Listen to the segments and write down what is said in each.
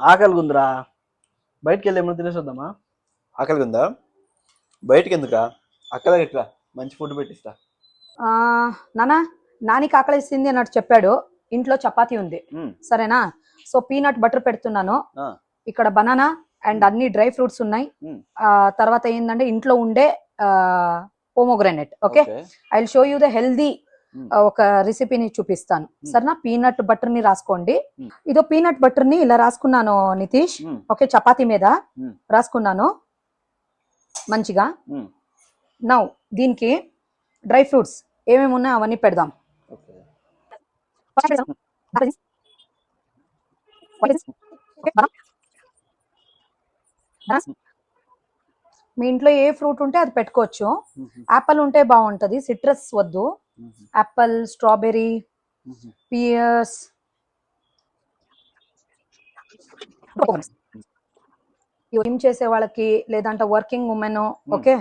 ఆకలి ఉందిరా, బయటికి వెళ్ళి ఏమైనా తినేసి వద్దామా? ఆకలిగా ఉందా? బయటికి ఎందుకురా, అక్కడ ఎట్లా మంచి ఫుడ్ పెట్టిస్తా. నానా, నానికి ఆకలిస్తుంది అన్నట్టు చెప్పాడు. ఇంట్లో చపాతీ ఉంది, సరేనా? సో పీనట్ బటర్ పెడుతున్నాను. ఇక్కడ బనానా అండ్ అన్ని డ్రై ఫ్రూట్స్ ఉన్నాయి. తర్వాత ఏంటంటే ఇంట్లో ఉండే pomegranate. Okay, I will show you the healthy ఒక రెసిపీని చూపిస్తాను, సరేనా? పీనట్ బటర్ ని రాసుకోండి. ఇదో పీనట్ బటర్ ని ఇలా రాసుకున్నాను నితీష్. ఓకే, చపాతీ మీద రాసుకున్నాను మంచిగా. నౌ దీనికి డ్రై ఫ్రూట్స్ ఏమేమి ఉన్నాయో అవన్నీ పెడదాం. మీ ఇంట్లో ఏ ఫ్రూట్ ఉంటే అది పెట్టుకోవచ్చు. యాపిల్ ఉంటే బాగుంటది, సిట్రస్ వద్దు. యాపిల్, స్ట్రాబెర్రీ, పియర్స్, జిమ్ చేసే వాళ్ళకి లేదంటే వర్కింగ్ ఉమెన్, ఓకే,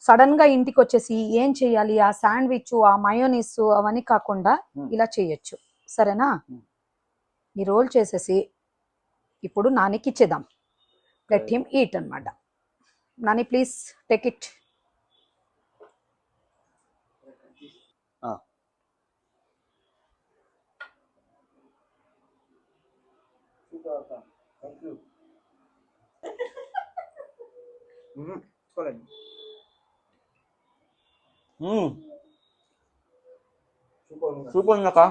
సడన్ గా ఇంటికి వచ్చేసి ఏం చెయ్యాలి, ఆ శాండ్విచ్, ఆ మయోనీస్ అవన్నీ కాకుండా ఇలా చేయొచ్చు, సరేనా? ఈ రోల్ చేసేసి ఇప్పుడు నానికి ఇచ్చేద్దాం. లెట్ హిమ్ ఈట్ అన్నమాట. Nani please take it. Super ఉందక్క.